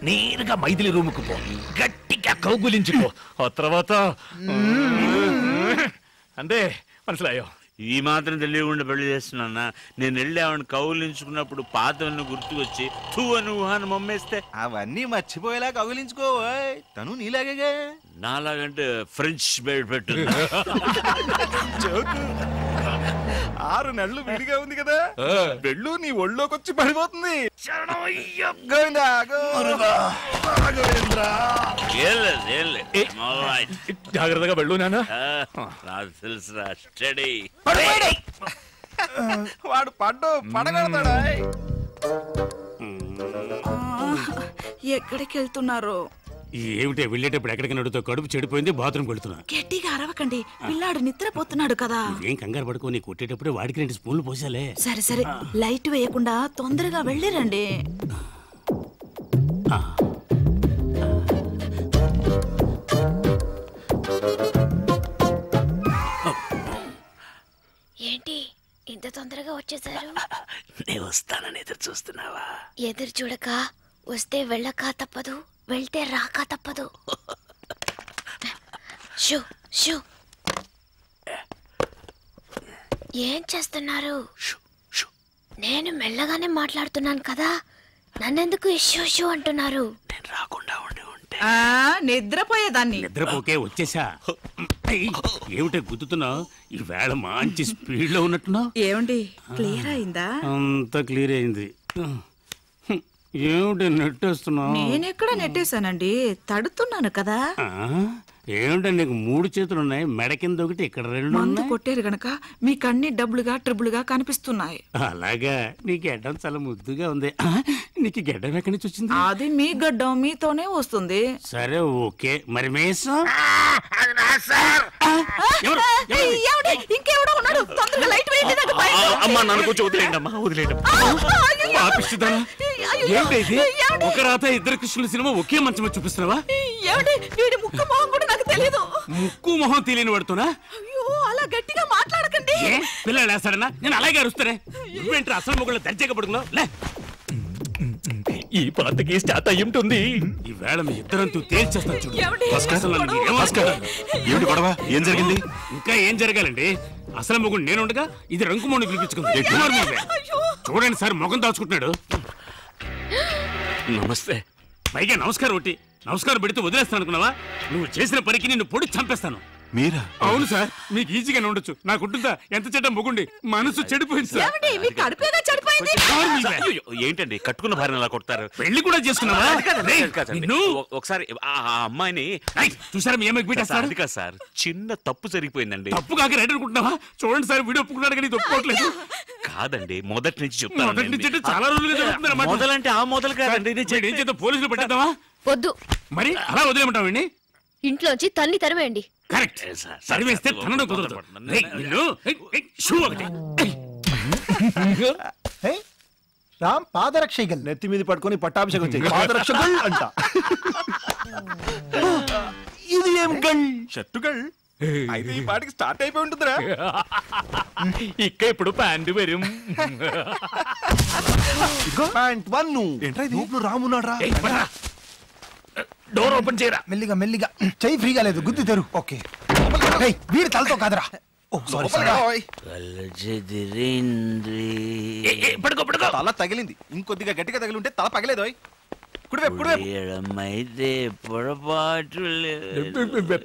నేరుగా మైథిలి రూముకు పో, గట్టిగా కౌగులించుకో. ఆ తర్వాత అంతే, మనసులాయో. ఈ మాత్రం తెలియకుండా పెళ్లి చేస్తున్నా. నేను వెళ్ళి ఆవిడ కౌలించుకున్నప్పుడు పాతవన్నీ గుర్తుకొచ్చి నువ్వు అని మమ్మేస్తే అవన్నీ మర్చిపోయేలా కౌగిలించుకోవా. తను నీలాగే. నాలాగంటే ఫ్రెంచ్ బెడ్ పెట్టు. 6 నెలలు విడిగా ఉంది కదా, పెళ్ళు నీ ఒళ్ళోకి వచ్చి పడిపోతుంది. జాగ్రత్తగా వెళ్ళు నాన్న. నాకు తెలుసురా, స్టడీ. వాడు పడగడతాడా? ఎక్కడికి వెళ్తున్నారు? ఏమిటే వెళ్ళేటప్పుడు ఎక్కడికి నడుతో కడుపు చెడిపోయింది, బాత్రూమ్ వెళ్తున్నా. గట్టిగా అరవకండి, పిల్లాడు నిద్రపోతున్నాడు కదా. ఏం కంగారు పడుకో, నీ కొట్టేటప్పుడు వాడికి 2 స్పూన్లు పోసాలే. సరే సరే, లైట్ వేయకుండా తొందరగా వెళ్ళిరండి. ఏంటి ఇంత తొందరగా వచ్చేసారు? నేను వస్తానని ఎదురు చూస్తున్నావా? ఎదురు చూడక వస్తే వెళ్ళక తప్పదు, వెళ్తే రాక తప్పదు. Shoe shoe. ఏం చేస్తున్నారు? నేను మెల్లగానే మాట్లాడుతున్నాను కదా, నన్నెందుకు షూ షూ అంటున్నారు? నేను రాకుండా ఉండి ఉంటే నిద్రపోయేదాన్ని. నిద్రపోకే వచ్చేసా. ఏమిటే గుద్దుతున్నావు? ఈ వేళ మంచి స్పీడ్ లో ఉన్నట్టున్నావు. ఏమండి, క్లియర్ అయిందా? అంతా క్లియర్ అయింది. ఏమిటి నెట్టేస్తున్నావు? నేనెక్కడ నెట్టేశానండి, తడుతున్నాను కదా. ఏమిటో నీకు 3 చేతులున్నాయి, మెడ కింద ఒకటి, ఇక్కడ 2 మందు కొట్టారు గనక మీకు అన్ని డబ్బులుగా ట్రిబుల్గా కనిపిస్తున్నాయి. అలాగా? నీ గడ్డం చాలా ముద్దుగా ఉంది. నీకు గడ్డం ఎక్కడి నుంచి వచ్చింది? అది మీ గడ్డం మీతోనే వస్తుంది. సరే ఓకే, మరి మేసం ఇంకెవడో ఉన్నాడు, తొందరగా లైట్ వేయండి. అమ్మా నన్ను కొంచెం వదిలేండి అమ్మా, వదిలేండి. ఒక రాత 2 కృష్ణుల సినిమా ఒకే మంచం చూపిస్తున్నావా? వీడి ముక్కు మొహం కూడా నాకు తెలియదు. ముక్కు మొహం తెలియని పడుతున్నా? అయ్యో, అలా గట్టిగా మాట్లాడకండి. పిల్లలు వేస్తాడన్నా, నేను అలాగే అరుస్తానే. నువ్వేంటి అసలు మొగుళ్ళు దర్జాగా పడుకున్నావు? లే, ఈ పాతకి స్టార్ట్ అయ్యి ఉంటుంది. ఈ వేళ మీ ఇద్దరంతూ తేల్చేస్తాను చూడు. ఏమిటి గొడవ? ఏం జరిగింది? ఇంకా ఏం జరగాలండి? అసలు మొగుడు నేనుండగా ఇది రంకుమోని పిలిపించుకుంది. చూడండి సార్, మొగం దాచుకుంటున్నాడు. నమస్తే. పైగా నమస్కారం ఒకటి. నమస్కారం పెడితే వదిలేస్తాను అనుకున్నావా? నువ్వు చేసిన పనికి నిన్ను పొడి చంపేస్తాను. మీరా? అవును సార్, మీకు ఈజీగానే ఉండొచ్చు. నాకుంటుందా? ఎంత చెడ్డ మొగుండి, మనసు చెడిపోయింది సార్. ఏంటండి కట్టుకున్న భార్యను అలా కొడతారు? పెళ్లి కూడా చేసుకున్నావా? ఒకసారి ఆ అమ్మాయిని చూసారా మీ అమ్మాయికి పెట్టేస్తారు. అది కాదు సార్, చిన్న తప్పు జరిగిపోయిందండి. తప్పు కాక రైట్ అనుకుంటున్నావా? చూడండి సార్, వీడియో ఒప్పుకున్నాడు కానీ ఒప్పుకోవట్లేదు. కాదండి, మొదటి నుంచి చెప్తాను. మొదటి నుంచి చాలా రోజులుగా జరుగుతుందన్నమాట. మొదలంటే ఆ మొదలు కాదండి. ఏం చేద్దాం, పోలీసులు పెట్టేద్దామా? వద్దు. మరి అలా వదిలేమంటావండి? ఇంట్లోంచి తన్ని తరివేయండి. కరెక్ట్, సరివేస్తే తనను కుదరదు. షూ ఒకటి. రామ్ పాదరక్షగల్ నెత్తి మీద పట్టుకొని పట్టాభిషేకం చేయి. పాదరక్షగల్ అంట. ఇది ఏం గల్? షర్టుగల్. అయితే ఈ పాటికి స్టార్ట్ అయిపోయి ఉంటుందిరా. ఇక్క ఇప్పుడు ప్యాంటు వెരും. ప్యాంట్ 1. ఏంట్రా ఇది? ఊపులో రామున్నాడ్రా. డోర్ ఓపెన్ చేయరా. మెల్లిగా మెల్లిగా, చెయ్యి ఫ్రీగా లేదు, గుద్ది తెరు. ఓకే, వీడి తలతో కాదురా. పడుకో పడుకో. తల తగిలింది, ఇంకొద్దిగా గట్టిగా తగిలి ఉంటే తల పగలేదు.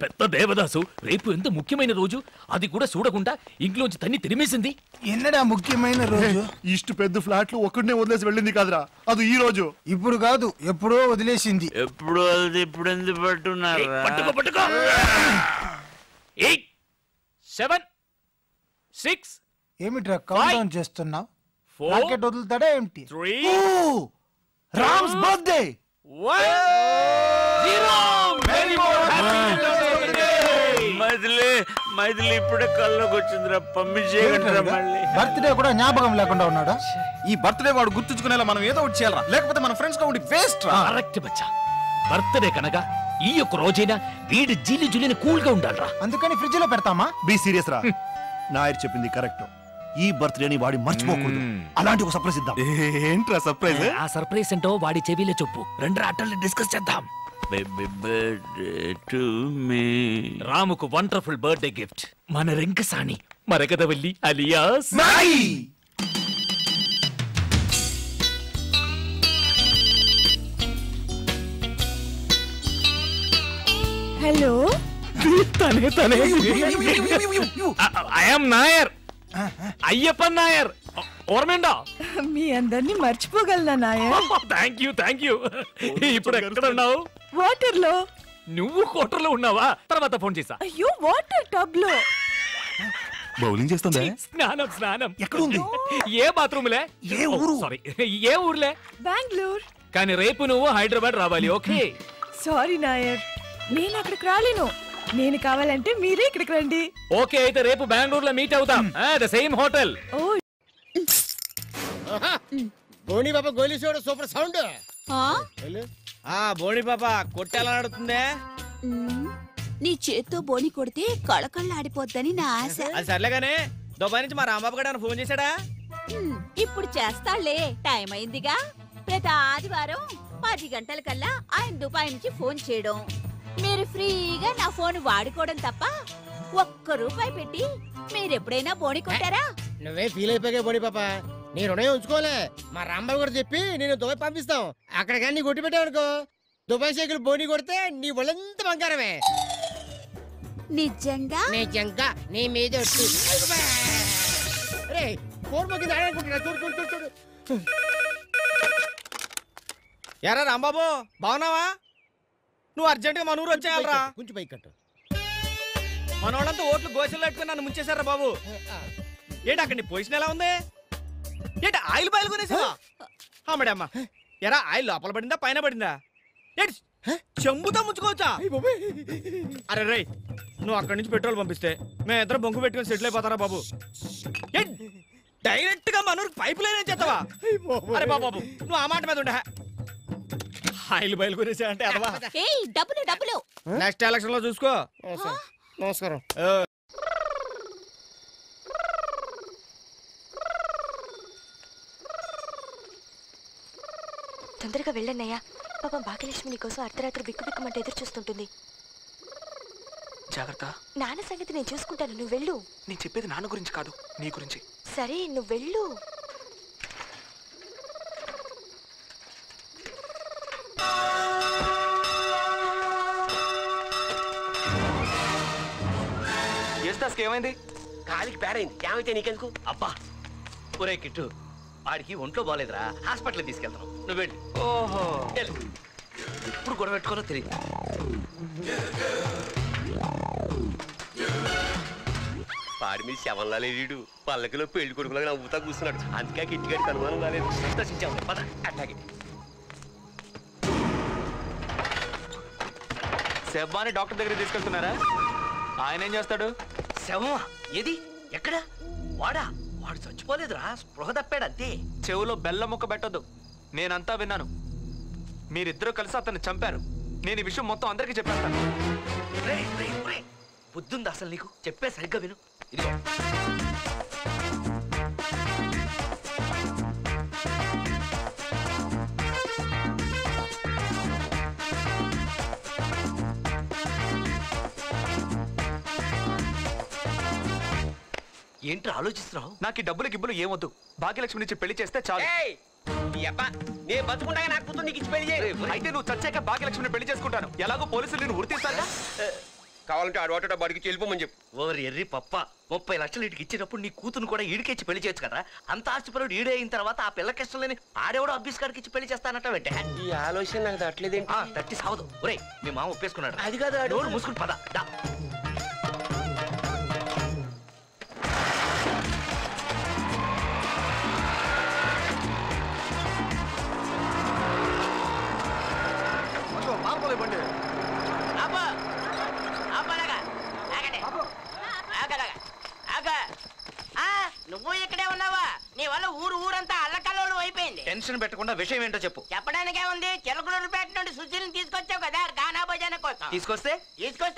పెద్ద దేవదాసు, రేపు ఎంత ముఖ్యమైన రోజు, అది కూడా చూడకుండా ఇంట్లోంచి తన్ని తిరిమేసింది. ఎన్నడా ముఖ్యమైన రోజు? ఇಷ್ಟು పెద్ద ఫ్లాట్లు ఒక్కడనే వదిలేసి వెళ్ళింది కాదురా, అది ఈ రోజు. ఇప్పుడు కాదు, ఎప్పుడో వదిలేసింది. ఎప్పుడు ఇప్పుడు ఎందుకు పట్టున్నారు? పట్టుకో పట్టుకో. 8 7 6. ఏమిట్రా కౌంట్ డౌన్ చేస్తున్నావు? రాకెట్ వదులుతాడా ఏమిటి? 3 రామ్స్ బర్త్డే. 1 0. మైథిలి ఇప్పుడే కల్లోకి వచ్చిందిరా, పంపించేయగలరా? మళ్ళీ బర్త్డే కూడా జ్ఞాపకం లేకుండా ఉన్నాడా? ఈ బర్త్డే వాడు గుర్తుంచుకునేలా మనం ఏదో ఒకటి చేయాలరా, లేకపోతే మన ఫ్రెండ్స్ గా ఉండి వేస్ట్. కరెక్ట్ బచ్చా. బర్త్డే కనుక ఈ యొక్క రోజైనా వీడి జీలి జులిని కూల్ గా ఉండాలరా. అందుకని ఫ్రిడ్జ్ లో పెడతామా? బీ సీరియస్ రా. నాయర్ చెప్పింది కరెక్ట్. ఈ బర్త్డేని వాడి మర్చిపోకూడదు. అలాంటి ఒక సర్ప్రైజ్ ఇద్దాం. ఏంట్రా సర్ప్రైజ్? ఆ సర్ప్రైజ్ ఏంటో వాడి చెవిలో చెప్పు. రెండు అట్టల్ని డిస్కస్ చేద్దాం. రాముకు వండర్ఫుల్ బర్త్డే గిఫ్ట్ మన రింకసాని మరగదవల్లి అలియాస్ హలో. తనే తనే ఐఎమ్ నాయర్, అయ్యప్పన్ నాయర్. ఓర్మేండా? మీ అందరినీ మర్చిపోగలనా నాయర్? Thank you. ఇప్పుడు ఎక్కడ ఉన్నావు? వాటర్ లో. నువ్వు కోటర్లో ఉన్నావా? తర్వాత ఫోన్ చేసా. అయ్యో వాటర్ టబ్ లో. బౌలింగ్ చేస్తుందా? స్నానం. ఎక్కడ ఉంది? ఏ బాత్రూమ్లే? ఏ ఊరు? సారీ, ఏ ఊర్లే? బెంగళూరు. కానీ రేపు నువ్వు హైదరాబాద్ రావాలి. ఓకే? సారీ నాయర్, నేను అక్కడికి రాలేను. నేను కావాలంటే మీరే ఇక్కడికి రండి. ఓకే, అయితే రేపు బెంగళూరులో మీట్ అవుతాం. The same hotel. ఓ బోని పాప గోలీ చూడ సూపర్ సౌండ్. బోని పాప కొట్టేలా ఆడుతుందే. నీ చేత్తో బోని కొడితే కళకళ్ళాడిపోద్దని నా ఆశ. అది సర్లేగానే దుబాయ్ నుంచి మా రాంబాబు గారు ఫోన్ చేశాడా? ఇప్పుడు చేస్తాళ్లే, టైం అయిందిగా. ప్రతి ఆదివారం 10 గంటలకల్లా ఆయన దుబాయ్ నుంచి ఫోన్ చేయడం, మీరు ఫ్రీగా నా ఫోన్ వాడుకోవడం తప్ప ₹1 పెట్టి మీరెప్పుడైనా బోని కొట్టారా? నువ్వే ఫీల్ అయిపోయా బోని పాప. నీ రుణం ఉంచుకోలే. మా రాంబాబు గారు చెప్పి నేను దుబాయ్ పంపిస్తాం. అక్కడ కానీ నీ కొట్టి పెట్టావనుకో, దుబాయ్ సైకిల్ బోని కొడితే నీ ఒళ్ళంతా బంగారమే. నిజంగా? నిజంగా నీ మీద ఫోన్ మొక్కి ఆడుకుంటున్నా. చూడు. ఎరా రాంబాబు, బాగున్నావా? నువ్వు అర్జెంట్ గా మన ఊరు వచ్చేయాలరా. కొంచెం పైకి కట్టు. మన వాళ్ళంతా ఓట్లు గోసలు పెట్టుకుని నన్ను ముంచేశారా బాబు. ఏంటి అక్కడ నీ పొజిషన్ ఎలా ఉంది? ఏంటి ఆయిల్ బాయిల్ కొనేసావా? అమ్మడమ్మ, ఎరా ఆయిల్ లోపల పడిందా పైన పడిందా? ఏంటి చెంబుతో ముంచుకోవచ్చా? అరే రై, నువ్వు అక్కడి నుంచి పెట్రోల్ పంపిస్తే మేము ఇద్దరు బొంగు పెట్టుకుని సెటిల్ అయిపోతారా బాబు? డైరెక్ట్ గా మన ఊరికి పైప్ లైన్ చేస్తావా? అరే బాబు నువ్వు ఆ మాట మీద ఉండే. ఆయిల్ బయలు గురించి అంటే అదవా? డబ్బులు నెక్స్ట్ ఎలక్షన్ లో చూసుకో. నమస్కారం. తొందరగా వెళ్ళన్నయ్యా. పాపం భాగ్యలక్ష్మి నీ కోసం అర్ధరాత్రి బిక్కుబిక్కుమంటే ఎదురు చూస్తుంటుంది. జాగ్రత్త. నాన్న సంగతి నేను చూసుకుంటాను, నువ్వు వెళ్ళు. నేను చెప్పేది నాన్న గురించి కాదు, నీ గురించి. సరే నువ్వు వెళ్ళు. ఏమైంది? కాలికి పేరైంది. ఏమైతే నీకెందుకు? అబ్బా ఒరే కిట్టు, వాడికి ఒంట్లో బాగాలేదురా, హాస్పిటల్ తీసుకెళ్తాను. నువ్వు వెళ్ళి. ఓహో, ఇప్పుడు గొడవ పెట్టుకోనో తెలియదు. వాడి మీద శవంలా లేడు, పల్లకిలో పెళ్లి కొడుకులాగా నవ్వుతా కూర్చున్నాడు. అందుకే కిట్టిగాడికి అనుమానం కాలేదు. సంతోషించాము పద. అట్లాగే శవాన్ని డాక్టర్ దగ్గర తీసుకెళ్తున్నారా? ఆయన ఏం చేస్తాడు? శవమా? ఏది? ఎక్కడ? వాడు చచ్చిపోలేదురా, స్పృహ తప్పాడు అంతే. చెవులో బెల్లం ముక్క పెట్టొద్దు, నేనంతా విన్నాను. మీరిద్దరూ కలిసి అతన్ని చంపారు. నేను ఈ విషయం మొత్తం అందరికీ చెప్పేస్తాను. బుద్ధుంది అసలు నీకు? చెప్పే సరిగ్గా విను. ఇదిగో ఏంటి ఆలోచిస్తున్నావు? నాకు ఈ డబ్బులు గిబ్బులు ఏమొద్దు, భాగ్యలక్ష్మి నుంచి పెళ్లి చేస్తే చాలు. నేను బతుకుండగా నాకు కూతురు నీకు ఇచ్చి పెళ్లి చేయ. అయితే నువ్వు చచ్చాక భాగ్యలక్ష్మిని పెళ్లి చేసుకుంటాను. ఎలాగో పోలీసులు నేను ఉరితీస్తాగా. కావాలంటే ఆడవాట బడికి వెళ్ళిపోమని చెప్పు. ఓరి ఎర్రి పప్ప, 30 లక్షలు ఇటుకి ఇచ్చినప్పుడు నీ కూతురు కూడా ఈడికిచ్చి పెళ్లి చేయొచ్చు కదా. అంత ఆస్తిపరుడు ఈడే అయిన తర్వాత ఆ పిల్లకి ఇష్టం లేని ఆడేవాడు అబ్బీస్ గారికి ఇచ్చి పెళ్లి చేస్తానట. వెంటే ఈ ఆలోచన నాకు తట్టలేదేంటి? తట్టి సావదు. ఒరే మీ మామ ఒప్పేసుకున్నాడు. అది కాదు, నోరు మూసుకుని పద. నువ్వు ఇక్కడే ఉన్నావా? నీ వల్ల ఊరంతా అల్లకల్లోలం అయిపోయింది. టెన్షన్ పెట్టకుండా విషయం ఏంటో చెప్పు. చెప్పడానికే ఉంది. చిలకలూరుపేట నుండి సుశీలను తీసుకొచ్చావు కదా గానా భోజనం కోసం. తీసుకొస్తే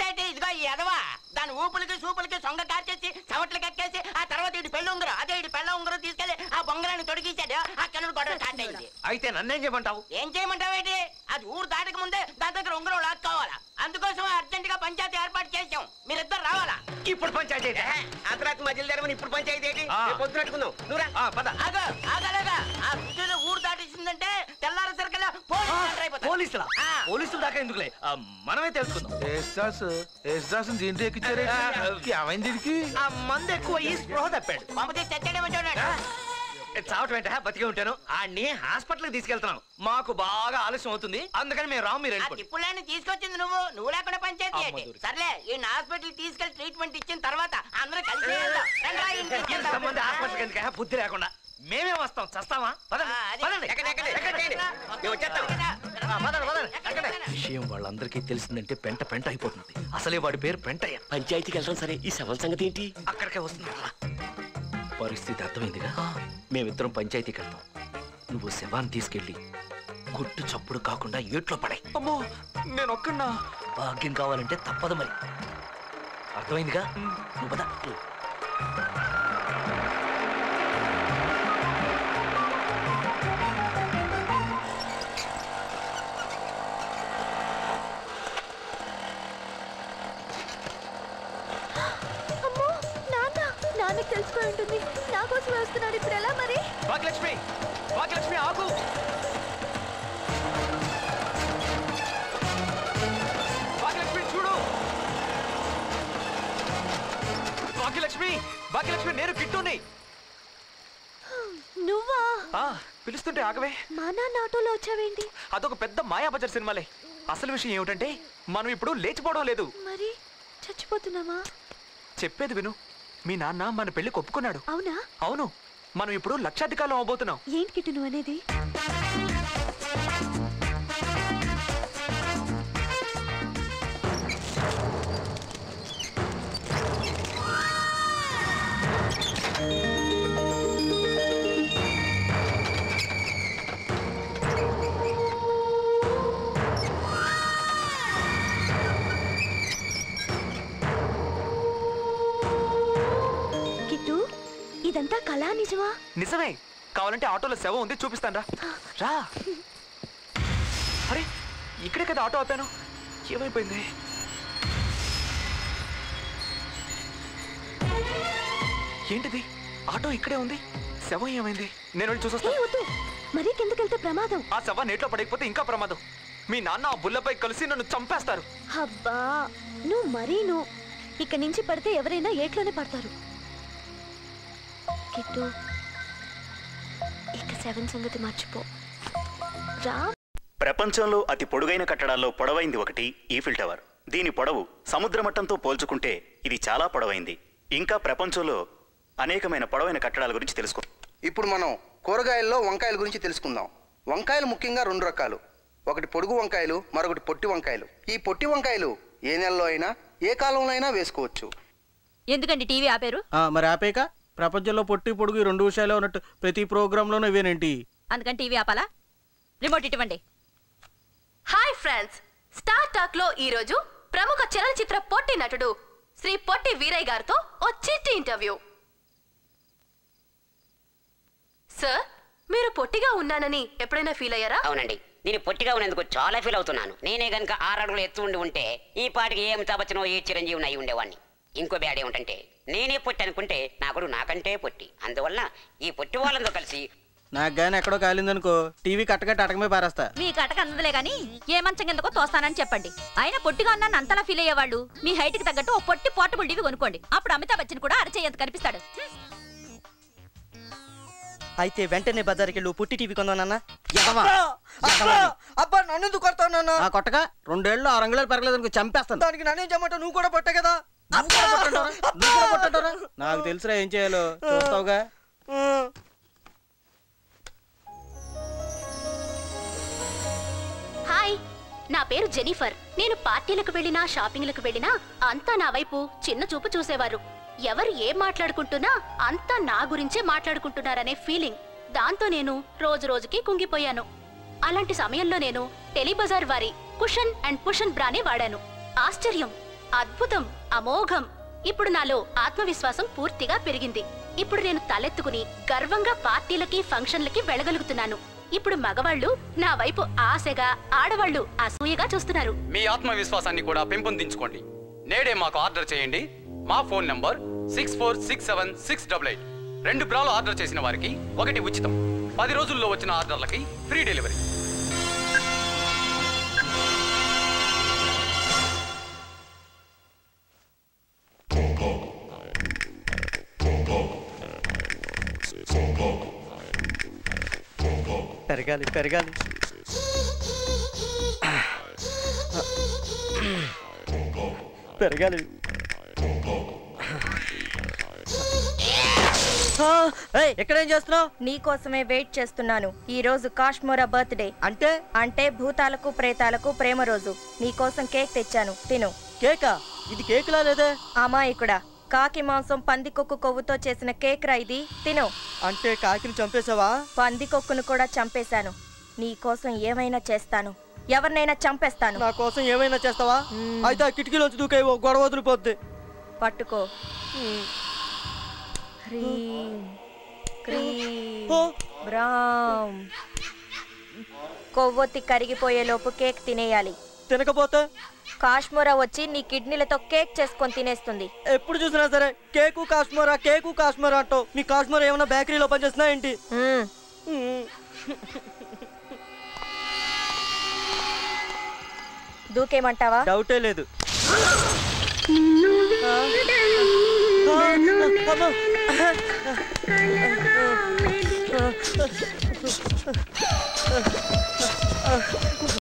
అయితే ఇదిగో ఈ ఎదవా దాని ఊపులకి సూపులకి సొంగ కార్చేసి చవట్లకి ఎక్కేసి ఆ తర్వాత ఇటు పెళ్ళి ఉంగరం అదే ఇటు పెళ్ళ ఉంగరం తీసుకెళ్లి ఆ బొంగరాన్ని తొడిగేసాడు. అక్కడ గొడవ స్టార్ట్ అయింది. అయితే నన్నేం చేయమంటావు? ఏం చేయమంటావేంటి? అది ఊరు దాటక ముందే దాని దగ్గర ఉంగరం లాక్కోవాలా. అందుకోసం అర్జెంట్ గా పంచాయతీ ఏర్పాటు చేసాం. మీరిద్దరు రావాలా? ఇప్పుడు పంచాయతీ అర్ధరాత్రి మధ్యలో జరగమని ఇప్పుడు పంచాయతీ ఏంటి? పొద్దునట్టుకుందాం. నువ్వు రా. ఆగలేగా ఆ సుజీల ఊరు దాటేసిందంటే తెల్లారి సరికల్లా పోలీసులా? పోలీసులు దాకా ఎందుకులే, మనమే తెలుసుకుందాం. దీంట్లో ఎక్కించారు. ఏమైంది? ఆ మందు ఎక్కువ ఈ స్పృహ తప్పాడు. పంపతి చచ్చాడేమో చూడండి. చావటం ఏంట? బతికే ఉంటాను. ఆడిని హాస్పిటల్కి తీసుకెళ్తున్నాను. మాకు బాగా ఆలస్యం అవుతుంది, అందుకని మేము రాము. మీరు తిప్పులాన్ని తీసుకొచ్చింది నువ్వు లేకుండా పంచాయతీ ఏంటి? సర్లే ఈ హాస్పిటల్ తీసుకెళ్లి ట్రీట్మెంట్ ఇచ్చిన తర్వాత అందరూ కలిసి ఎంతమంది హాస్పిటల్కి ఎందుకు? బుద్ధి లేకుండా మేమే వస్తాం. చస్తావా? విషయం వాళ్ళందరికీ తెలిసిందంటే పెంట పెంట అయిపోతుంది. అసలే వాడి పేరు పెంటయ్య. పంచాయతీకి వెళ్తాం సరే, ఈ శవం సంగతి ఏంటి? అక్కడికే వస్తుంది. పరిస్థితి అర్థమైందిగా. మేమిద్దరం పంచాయతీకి వెళ్తాం. నువ్వు శవాన్ని తీసుకెళ్ళి గుట్టు చప్పుడు కాకుండా ఏట్లో పడాయి. అమ్మో, నేను ఒక్కన్నా. భాగ్యం కావాలంటే తప్పదు మరి. అర్థమైందిగా? నువ్వు పద. నాన్నకి తెలుసుకొని ఉంటుంది. నా కోసం వస్తున్నాడు. ఇప్పుడు ఎలా మరి? భాగ్యలక్ష్మి, భాగ్యలక్ష్మి ఆగు. భాగ్యలక్ష్మి చూడు. భాగ్యలక్ష్మి, భాగ్యలక్ష్మి నేను కిట్టుని. నువ్వా? పిలుస్తుంటే ఆగవే. మా నాన్న ఆటోలో వచ్చావేంటి? అదొక పెద్ద మాయాబజార్ సినిమాలే. అసలు విషయం ఏమిటంటే మనం ఇప్పుడు లేచిపోవడం లేదు. మరి చచ్చిపోతున్నావా? చెప్పేది విను. మీ నాన్న మన పెళ్లికి ఒప్పుకున్నాడు. అవునా? అవును. మనం ఇప్పుడు లక్షాధికారులు అవబోతున్నాం. ఏంటి కిట్టు నువ్వు అనేది? ఇదంతా కళా నిజమా? నిజమే. కావాలంటే ఆటోలో శవం ఉంది, చూపిస్తాను రా. అరే ఇక్కడే కదా ఆటో ఆపాను. ఏమైపోయింది? ఏంటిది? ఆటో ఇక్కడే ఉంది, శవం ఏమైంది? నేను వెళ్ళి చూసొస్తాను. మరీ కిందకెళ్తే ప్రమాదం. ఆ శవం నీటిలో పడకపోతే ఇంకా ప్రమాదం. మీ నాన్న ఆ బుల్లపై కలిసి నన్ను చంపేస్తారు. అబ్బా నువ్వు మరీను. ఇక్కడి నుంచి పడితే ఎవరైనా ఏట్లోనే పడతారు. కిట్టు ఇక శవం సంగతి మర్చిపో. రా. ప్రపంచంలో అతి పొడుగైన కట్టడాల్లో పొడవైంది ఒకటి ఈఫిల్ టవర్. దీని పొడవు సముద్ర మట్టంతో పోల్చుకుంటే ఇది చాలా పొడవైంది. ఇంకా ప్రపంచంలో అనేకమైన పొడవైన కట్టడాల గురించి తెలుసుకో. ఇప్పుడు మనం కూరగాయల్లో వంకాయల గురించి తెలుసుకుందాం. వంకాయలు ముఖ్యంగా 2 రకాలు. ఒకటి పొడుగు వంకాయలు, మరొకటి పొట్టి వంకాయలు. ఈ పొట్టి వంకాయలు ఏ నెలలో అయినా ఏ కాలంలో అయినా వేసుకోవచ్చు. ఎందుకండి టీవీ ఆపారు? మరి ఆపేక ప్రపంచంలో పొట్టి పొడుగు 2 విషయాలు ఉన్నట్టు ప్రతి ప్రోగ్రాంలోనూ ఇవేనేంటి? అందుకని టీవీ ఆపాలా? రిమోట్ ఇవ్వండి. హాయ్ ఫ్రెండ్స్, స్టార్ టాక్ లో ఈ రోజు ప్రముఖ చలనచిత్ర పొట్టి నటుడు శ్రీ పొట్టి వీరయ్య గారితో ఓ చిట్టి ఇంటర్వ్యూ. సార్, మీరు పొట్టిగా ఉన్నానని ఎప్పుడైనా ఫీల్ అయ్యారా? అవునండి, నేను పొట్టిగా ఉన్నందుకు చాలా ఫీల్ అవుతున్నాను. నేనే గనక 6 అడుగులు ఎత్తు ఉంటే ఈ పాటికి ఏ అమితాబ్ బచ్చనో ఏ చిరంజీవి అయి ఉండేవాడిని. ఇంకో బ్యాడ్ ఏమిటంటే నేనే పొట్టి అనుకుంటే నాకు నాకంటే పొట్టి. అందువల్ల ఈ పొట్టి వాళ్ళంతో కలిసి నాకు గాని ఎక్కడో కాలిందనుకో టీవీ కట్టకట్ట అటకమే పారేస్తా. మీ కటక అందదులే గాని ఏ మంచం కిందకో తోస్తానని చెప్పండి. అయినా పొట్టిగా ఉన్నాను అంతలా ఫీల్ అయ్యేవాళ్ళు మీ హైట్ కి తగ్గట్టు ఓ పొట్టి పోర్టబుల్ టీవీ కొనుక్కోండి. అప్పుడు అమితాబ్ బచ్చన్ కూడా అరచేయంత కనిపిస్తాడు. అయితే వెంటనే బజార్కి పుట్టి టీవీ కొందానన్నా. అబ్బా నన్ను ఎందుకు కొడతావు నాన్న? కొట్టగా 2 ఏళ్ళు 6 అంగుళాలు పెరగలేదు చంపేస్తాను. దానికి నన్నేం చేయమంటావు? నువ్వు కూడా పొట్ట కదా. నాకు తెలుసురా ఏం చేయాలో, చూస్తావుగా. హాయ్, నా పేరు జెనిఫర్. నేను పార్టీలకు వెళ్ళినా షాపింగ్లకు వెళ్ళినా అంతా నా వైపు చిన్న చూపు చూసేవారు. ఎవరు ఏం మాట్లాడుకుంటున్నా అంతా నా గురించే మాట్లాడుకుంటున్నారనే ఫీలింగ్. దాంతో నేను రోజు రోజుకి కుంగిపోయాను. అలాంటి సమయంలో నేను టెలిబజార్ వారి కుషన్ అండ్ పుషన్ బ్రానే వాడాను. ఆశ్చర్యం, అద్భుతం, అమోఘం. ఇప్పుడు నాలో ఆత్మవిశ్వాసం పూర్తిగా పెరిగింది. ఇప్పుడు నేను తలెత్తుకుని గర్వంగా పార్టీలకి ఫంక్షన్లకి వెళ్ళగలుగుతున్నాను. ఇప్పుడు మగవాళ్ళు నా వైపు ఆశగా, ఆడవాళ్ళు అసూయగా చూస్తున్నారు. మీ ఆత్మవిశ్వాసాన్ని కూడా పెంపొందించుకోండి. నేడే మాకు ఆర్డర్ చేయండి. మా ఫోన్ నంబర్ 64676688. 2 బ్రాలు ఆర్డర్ చేసిన వారికి 1 ఉచితం. 10 రోజుల్లో వచ్చిన ఆర్డర్లకి ఫ్రీ డెలివరీ. పెరగాలి పెరగాలి. పెరగాలి. ఎక్కడేం చేస్తున్నావు? నీకోసమే వెయిట్ చేస్తున్నాను. ఈ రోజు కాశ్మోరా బర్త్డే. అంటే భూతాలకు ప్రేతాలకు ప్రేమ రోజు. నీకోసం కేక్ తెచ్చాను, తిను. కేకా? ఇది కేకులా లేదే. అమాయకుడా, కాకి మాంసం పందికొక్కు కొవ్వుతో చేసిన కేక్ రా ఇది, తిను. అంటే కాకిని చంపేశావా? పందికొక్కును కూడా చంపేశాను. నీకోసం ఏమైనా చేస్తాను, ఎవరినైనా చంపేస్తాను. నా కోసం ఏమైనా చేస్తావా? అయితే ఆ కిటికీలోంచి దూకేవో, గొడవ వదిలిపోద్ది. పట్టుకో. హ్రీం క్రీం బ్రాం. కొవ్వొత్తి కరిగిపోయేలోపు కేక్ తినేయాలి. తినకపోతే కాశ్మోరా వచ్చి నీ కిడ్నీలతో కేక్ చేసుకొని తినేస్తుంది. ఎప్పుడు చూసినా సరే కేకు కాశ్మోరా కేకు కాశ్మోరా అంటావు. మీ కాశ్మోరా ఏమైనా బేకరీలో పనిచేస్తున్నా ఏంటి? దూకేమంటావా? డౌటే లేదు.